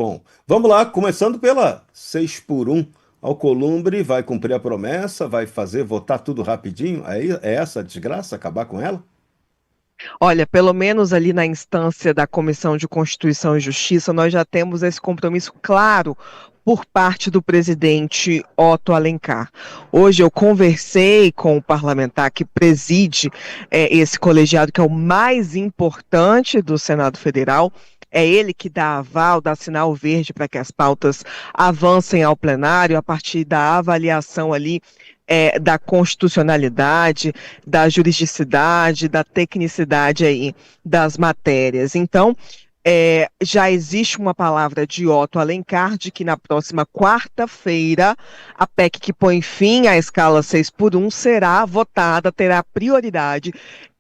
Bom, vamos lá, começando pela 6 por 1. Alcolumbre vai cumprir a promessa, vai fazer votar tudo rapidinho. Aí é essa a desgraça, acabar com ela? Olha, pelo menos ali na instância da Comissão de Constituição e Justiça, nós já temos esse compromisso claro por parte do presidente Otto Alencar. Hoje eu conversei com o parlamentar que preside esse colegiado, que é o mais importante do Senado Federal. É ele que dá aval, dá sinal verde para que as pautas avancem ao plenário a partir da avaliação ali da constitucionalidade, da juridicidade, da tecnicidade aí das matérias. Então, já existe uma palavra de Otto Alencar de que na próxima quarta-feira a PEC que põe fim à escala 6 por 1 será votada, terá prioridade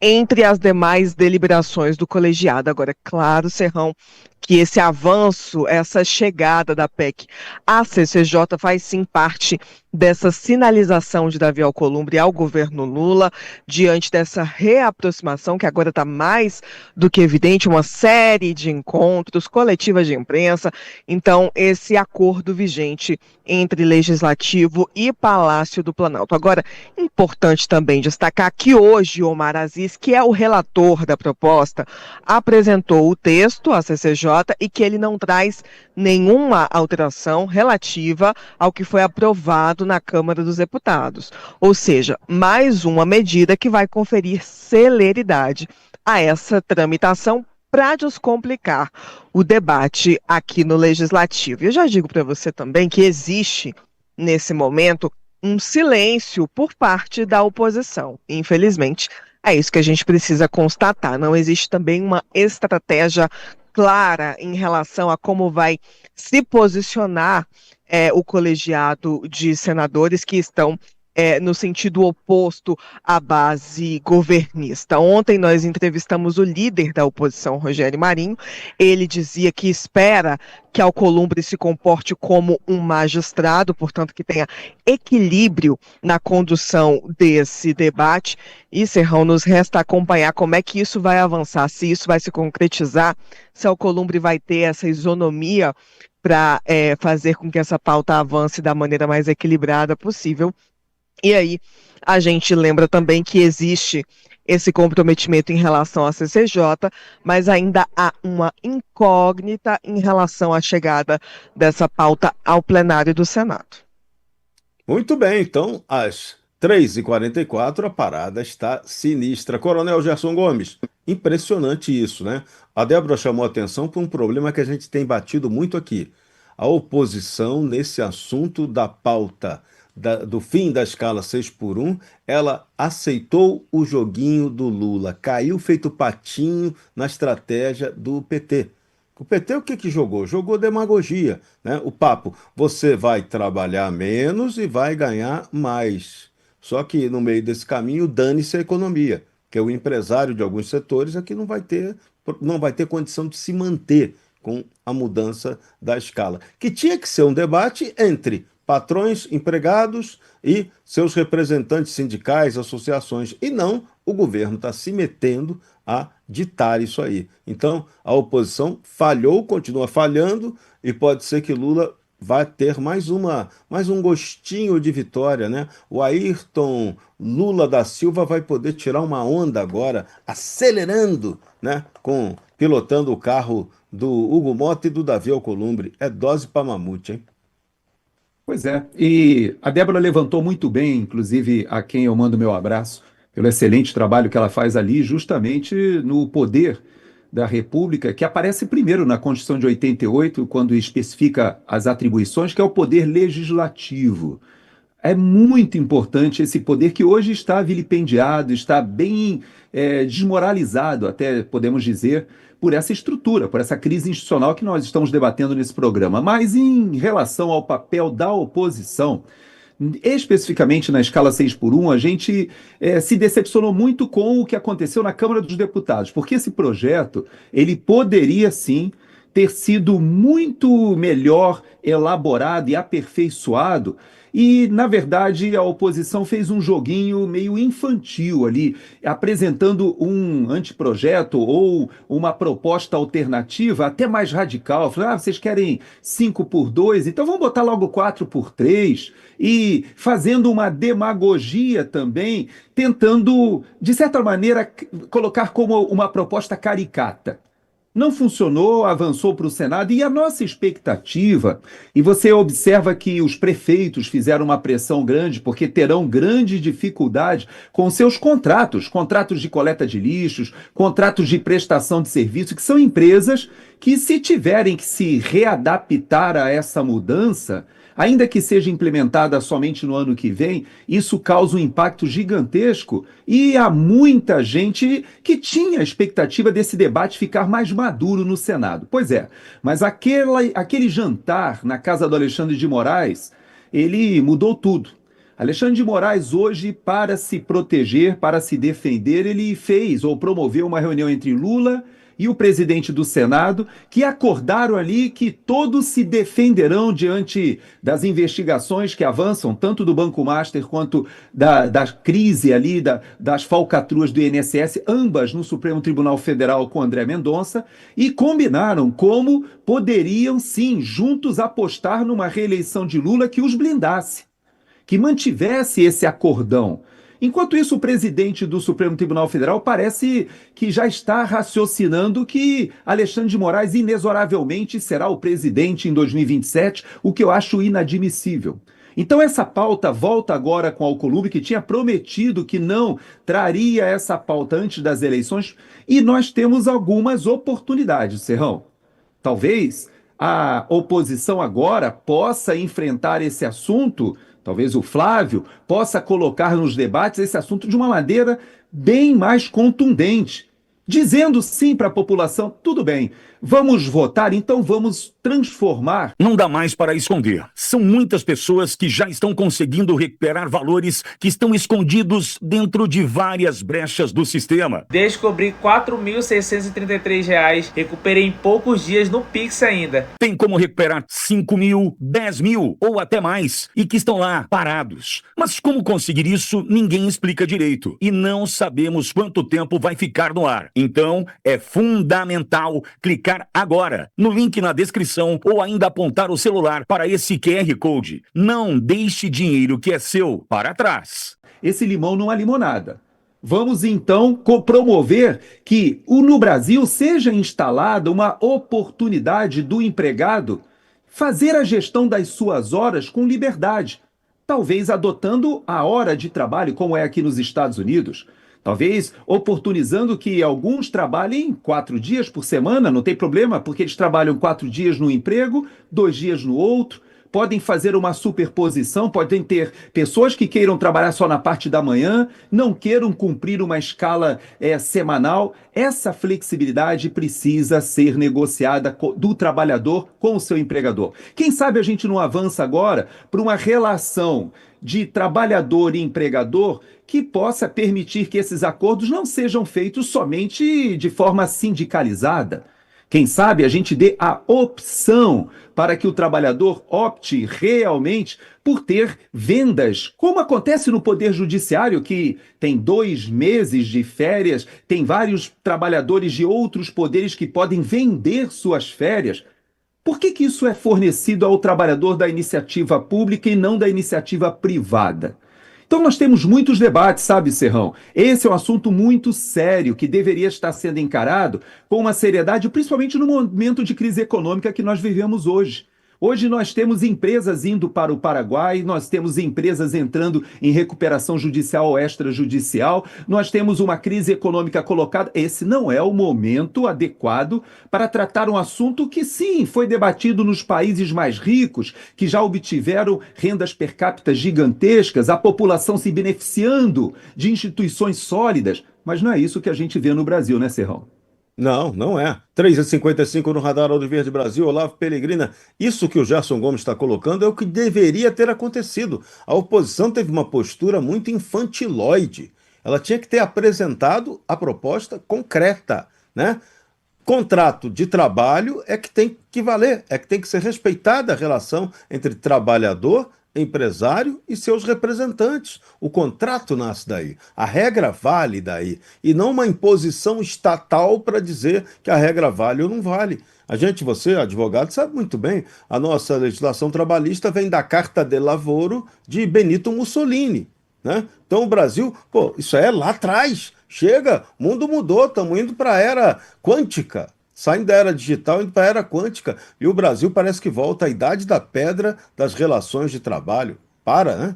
entre as demais deliberações do colegiado. Agora, é claro, Serrão, que esse avanço, essa chegada da PEC à CCJ faz sim parte dessa sinalização de Davi Alcolumbre ao governo Lula, diante dessa reaproximação que agora está mais do que evidente, uma série de encontros, coletivas de imprensa. Então, esse acordo vigente entre Legislativo e Palácio do Planalto. Agora, importante também destacar que hoje Omar Aziz, que é o relator da proposta, apresentou o texto à CCJ e que ele não traz nenhuma alteração relativa ao que foi aprovado na Câmara dos Deputados. Ou seja, mais uma medida que vai conferir celeridade a essa tramitação para descomplicar o debate aqui no Legislativo. Eu já digo para você também que existe, nesse momento, um silêncio por parte da oposição. Infelizmente, é isso que a gente precisa constatar. Não existe também uma estratégia clara em relação a como vai se posicionar o colegiado de senadores que estão no sentido oposto à base governista. Ontem nós entrevistamos o líder da oposição, Rogério Marinho. Ele dizia que espera que Alcolumbre se comporte como um magistrado, portanto que tenha equilíbrio na condução desse debate. E, Serrão, nos resta acompanhar como é que isso vai avançar, se isso vai se concretizar, se Alcolumbre vai ter essa isonomia para fazer com que essa pauta avance da maneira mais equilibrada possível. E aí, a gente lembra também que existe esse comprometimento em relação à CCJ, mas ainda há uma incógnita em relação à chegada dessa pauta ao plenário do Senado. Muito bem, então, às 3h44 a parada está sinistra. Coronel Gerson Gomes, impressionante isso, né? A Débora chamou atenção para um problema que a gente tem batido muito aqui. A oposição nesse assunto da pauta do fim da escala 6 por 1, ela aceitou o joguinho do Lula, caiu feito patinho na estratégia do PT. O PT o que que jogou? Jogou demagogia, né? O papo, você vai trabalhar menos e vai ganhar mais. Só que no meio desse caminho, dane-se a economia, que o empresário de alguns setores aqui não vai ter condição de se manter com a mudança da escala. Que tinha que ser um debate entre patrões, empregados e seus representantes sindicais, associações, e não o governo está se metendo a ditar isso aí. Então, a oposição falhou, continua falhando, e pode ser que Lula vai ter mais um gostinho de vitória, né? O Ayrton Lula da Silva vai poder tirar uma onda agora, acelerando, né? Pilotando o carro do Hugo Mota e do Davi Alcolumbre. É dose para mamute, hein? Pois é, e a Débora levantou muito bem, inclusive a quem eu mando meu abraço, pelo excelente trabalho que ela faz ali, justamente no poder da República, que aparece primeiro na Constituição de 88, quando especifica as atribuições, que é o poder legislativo. É muito importante esse poder que hoje está vilipendiado, está bem desmoralizado, até podemos dizer, por essa estrutura, por essa crise institucional que nós estamos debatendo nesse programa. Mas em relação ao papel da oposição, especificamente na escala 6 por 1, a gente se decepcionou muito com o que aconteceu na Câmara dos Deputados, porque esse projeto, ele poderia sim ter sido muito melhor elaborado e aperfeiçoado. E, na verdade, a oposição fez um joguinho meio infantil ali, apresentando um anteprojeto ou uma proposta alternativa até mais radical. Falando, vocês querem 5 por 2, então vamos botar logo 4 por 3. E fazendo uma demagogia também, tentando, de certa maneira, colocar como uma proposta caricata. Não funcionou, avançou para o Senado e a nossa expectativa, e você observa que os prefeitos fizeram uma pressão grande porque terão grande dificuldade com seus contratos, contratos de coleta de lixos, contratos de prestação de serviço, que são empresas que, se tiverem que se readaptar a essa mudança, ainda que seja implementada somente no ano que vem, isso causa um impacto gigantesco e há muita gente que tinha a expectativa desse debate ficar mais maduro no Senado. Pois é, mas aquele jantar na casa do Alexandre de Moraes, ele mudou tudo. Alexandre de Moraes hoje, para se proteger, para se defender, ele fez ou promoveu uma reunião entre Lula e o presidente do Senado, que acordaram ali que todos se defenderão diante das investigações que avançam, tanto do Banco Master quanto da crise ali, das falcatruas do INSS, ambas no Supremo Tribunal Federal com André Mendonça, e combinaram como poderiam, sim, juntos apostar numa reeleição de Lula que os blindasse, que mantivesse esse acordão. Enquanto isso, o presidente do Supremo Tribunal Federal parece que já está raciocinando que Alexandre de Moraes inexoravelmente será o presidente em 2027, o que eu acho inadmissível. Então essa pauta volta agora com Alcolumbre, que tinha prometido que não traria essa pauta antes das eleições, e nós temos algumas oportunidades, Serrão. Talvez a oposição agora possa enfrentar esse assunto, talvez o Flávio possa colocar nos debates esse assunto de uma maneira bem mais contundente, dizendo sim para a população: tudo bem, vamos votar, então vamos transformar. Não dá mais para esconder. São muitas pessoas que já estão conseguindo recuperar valores que estão escondidos dentro de várias brechas do sistema. Descobri R$ 4.633, recuperei em poucos dias no Pix ainda. Tem como recuperar 5 mil, 10 mil ou até mais e que estão lá parados. Mas como conseguir isso, ninguém explica direito e não sabemos quanto tempo vai ficar no ar. Então, é fundamental clicar agora no link na descrição ou ainda apontar o celular para esse QR Code. Não deixe dinheiro que é seu para trás. Esse limão não é limonada. Vamos então promover que no Brasil seja instalada uma oportunidade do empregado fazer a gestão das suas horas com liberdade, talvez adotando a hora de trabalho como é aqui nos Estados Unidos. Talvez oportunizando que alguns trabalhem 4 dias por semana, não tem problema, porque eles trabalham 4 dias no emprego, 2 dias no outro. Podem fazer uma superposição, podem ter pessoas que queiram trabalhar só na parte da manhã, não queiram cumprir uma escala semanal. Essa flexibilidade precisa ser negociada do trabalhador com o seu empregador. Quem sabe a gente não avança agora para uma relação de trabalhador e empregador que possa permitir que esses acordos não sejam feitos somente de forma sindicalizada. Quem sabe a gente dê a opção para que o trabalhador opte realmente por ter vendas, como acontece no Poder Judiciário, que tem 2 meses de férias, tem vários trabalhadores de outros poderes que podem vender suas férias. Por que isso é fornecido ao trabalhador da iniciativa pública e não da iniciativa privada? Então nós temos muitos debates, sabe, Serrão? Esse é um assunto muito sério que deveria estar sendo encarado com uma seriedade, principalmente no momento de crise econômica que nós vivemos hoje. Hoje nós temos empresas indo para o Paraguai, nós temos empresas entrando em recuperação judicial ou extrajudicial, nós temos uma crise econômica colocada. Esse não é o momento adequado para tratar um assunto que, sim, foi debatido nos países mais ricos, que já obtiveram rendas per capita gigantescas, a população se beneficiando de instituições sólidas, mas não é isso que a gente vê no Brasil, né, Serrão? Não, não é. 3h55 no Radar Audiverde Brasil, Olavo Peregrina. Isso que o Gerson Gomes está colocando é o que deveria ter acontecido. A oposição teve uma postura muito infantiloide. Ela tinha que ter apresentado a proposta concreta, né? Contrato de trabalho é que tem que valer, é que tem que ser respeitada a relação entre trabalhador, empresário e seus representantes. O contrato nasce daí, a regra vale daí, e não uma imposição estatal para dizer que a regra vale ou não vale. A gente, você, advogado, sabe muito bem, a nossa legislação trabalhista vem da Carta de Lavoro de Benito Mussolini, né? Então o Brasil, pô, isso é lá atrás. Chega, o mundo mudou, estamos indo para a era quântica, saindo da era digital indo para a era quântica. E o Brasil parece que volta à idade da pedra das relações de trabalho. Para, né?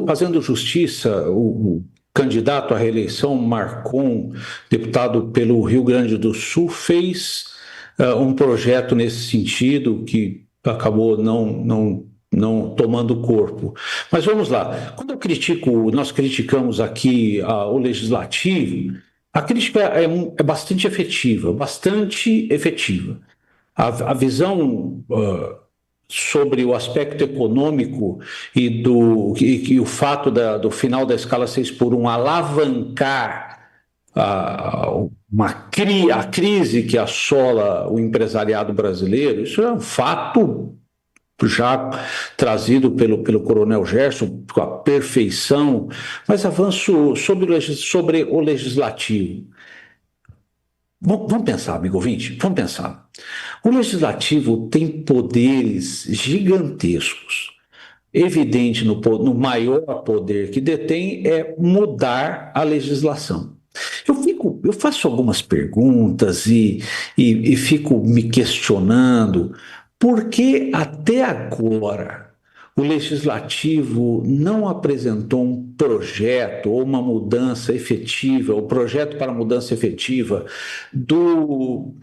Fazendo justiça, o candidato à reeleição, Marcon, deputado pelo Rio Grande do Sul, fez um projeto nesse sentido que acabou não tomando corpo. Mas vamos lá. Quando nós criticamos aqui o legislativo, a crítica é bastante efetiva, bastante efetiva. A visão sobre o aspecto econômico e o fato do final da escala 6x1 alavancar a crise que assola o empresariado brasileiro, isso é um fato já trazido pelo Coronel Gerson com a perfeição, mas avanço sobre o legislativo. Vamos pensar, amigo ouvinte, vamos pensar. O legislativo tem poderes gigantescos. Evidente, no maior poder que detém é mudar a legislação. Eu faço algumas perguntas e fico me questionando por que até agora o legislativo não apresentou um projeto ou uma mudança efetiva, o projeto para mudança efetiva dos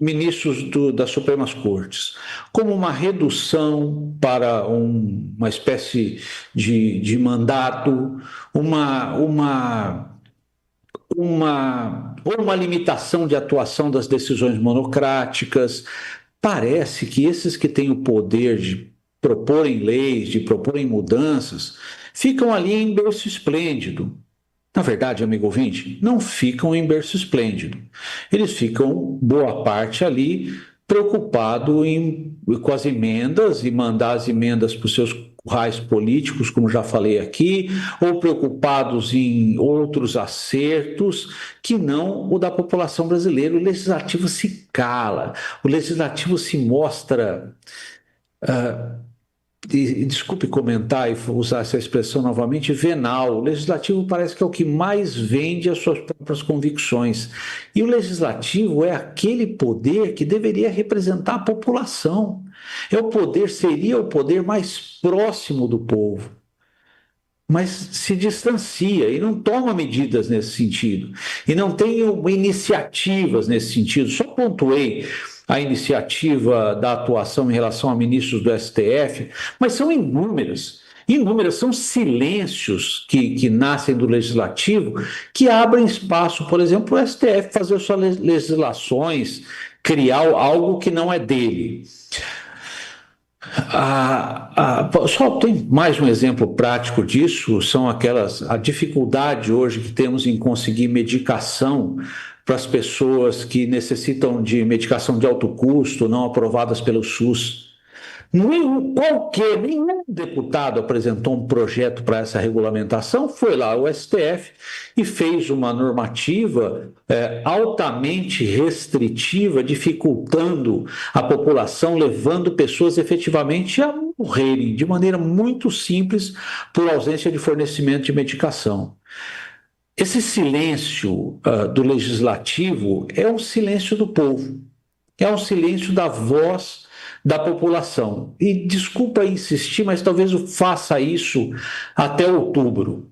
ministros das Supremas Cortes, como uma redução para uma espécie de mandato, uma limitação de atuação das decisões monocráticas. Parece que esses que têm o poder de proporem leis, de proporem mudanças, ficam ali em berço esplêndido. Na verdade, amigo ouvinte, não ficam em berço esplêndido. Eles ficam, boa parte ali, preocupados com as emendas e mandar as emendas para os seus currais políticos, como já falei aqui, ou preocupados em outros acertos que não o da população brasileira. O legislativo se cala, o legislativo se mostra... desculpe comentar e usar essa expressão novamente, venal. O legislativo parece que é o que mais vende as suas próprias convicções. E o legislativo é aquele poder que deveria representar a população. Seria o poder mais próximo do povo. Mas se distancia e não toma medidas nesse sentido. E não tem iniciativas nesse sentido. Só pontuei a iniciativa da atuação em relação a ministros do STF, mas são inúmeras. Inúmeras são silêncios que nascem do legislativo, que abrem espaço, por exemplo, para o STF fazer suas legislações, criar algo que não é dele. Só tem mais um exemplo prático disso, são a dificuldade hoje que temos em conseguir medicação para as pessoas que necessitam de medicação de alto custo, não aprovadas pelo SUS. Nenhum deputado apresentou um projeto para essa regulamentação, foi lá o STF e fez uma normativa altamente restritiva, dificultando a população, levando pessoas efetivamente a morrerem de maneira muito simples por ausência de fornecimento de medicação. Esse silêncio do legislativo é um silêncio do povo, é um silêncio da voz da população. E desculpa insistir, mas talvez eu faça isso até outubro.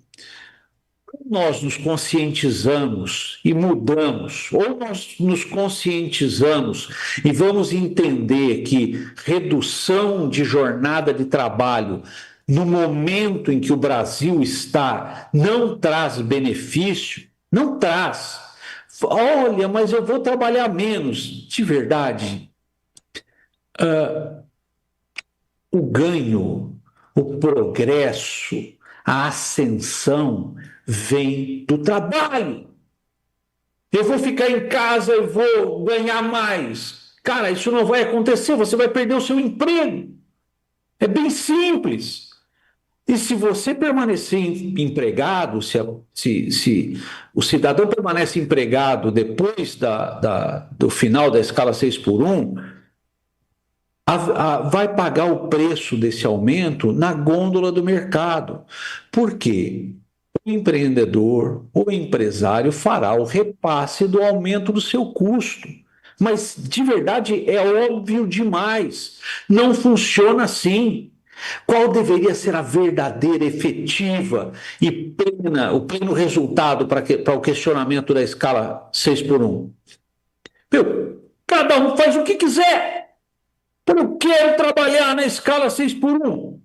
Nós nos conscientizamos e mudamos, ou nós nos conscientizamos e vamos entender que redução de jornada de trabalho no momento em que o Brasil está não traz benefício, não traz. Olha, mas eu vou trabalhar menos. De verdade, o ganho, o progresso, a ascensão vem do trabalho. Eu vou ficar em casa e vou ganhar mais. Cara, isso não vai acontecer, você vai perder o seu emprego. É bem simples. E se você permanecer empregado, se o cidadão permanece empregado depois do final da escala 6 por 1, vai pagar o preço desse aumento na gôndola do mercado. Por quê? O empreendedor, o empresário fará o repasse do aumento do seu custo. Mas, de verdade, é óbvio demais. Não funciona assim. Qual deveria ser a verdadeira, efetiva e o pleno resultado para o questionamento da escala 6 por 1? Cada um faz o que quiser. Eu quero trabalhar na escala 6 por 1.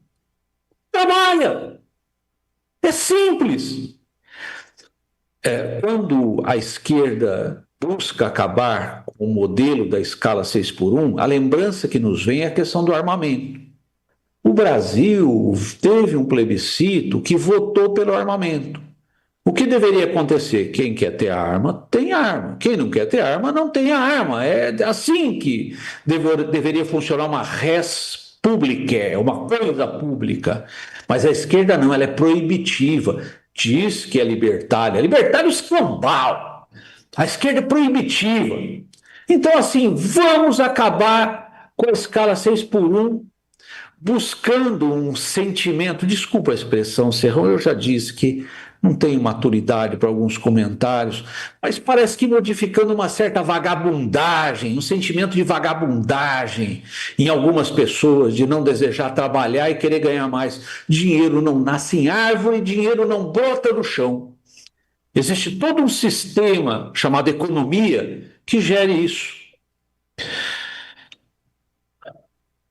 Trabalha. É simples. Quando a esquerda busca acabar com o modelo da escala 6 por 1, a lembrança que nos vem é a questão do armamento. O Brasil teve um plebiscito que votou pelo armamento. O que deveria acontecer? Quem quer ter arma, tem arma. Quem não quer ter arma, não tem a arma. É assim que deveria funcionar uma res publica, uma coisa pública. Mas a esquerda não, ela é proibitiva. Diz que é libertária. Libertário escambau. A esquerda é proibitiva. Então, assim, vamos acabar com a escala 6 por 1, buscando um sentimento, desculpa a expressão, Serrão, eu já disse que não tenho maturidade para alguns comentários, mas parece que modificando uma certa vagabundagem, um sentimento de vagabundagem em algumas pessoas, de não desejar trabalhar e querer ganhar mais. Dinheiro não nasce em árvore, dinheiro não brota do chão. Existe todo um sistema chamado economia que gere isso.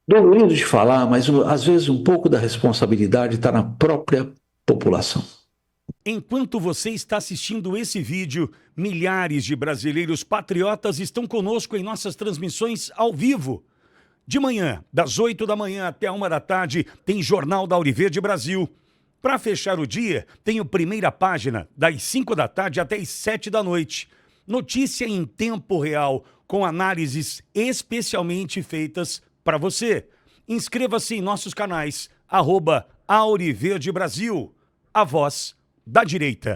Dolorido de falar, mas às vezes um pouco da responsabilidade está na própria população. Enquanto você está assistindo esse vídeo, milhares de brasileiros patriotas estão conosco em nossas transmissões ao vivo. De manhã, das 8 da manhã até a 1 da tarde, tem Jornal da Auriverde Brasil. Para fechar o dia, tem o Primeira Página, das 5 da tarde até as 7 da noite. Notícia em tempo real, com análises especialmente feitas para você. Inscreva-se em nossos canais, @Auriverde Brasil, a voz da direita.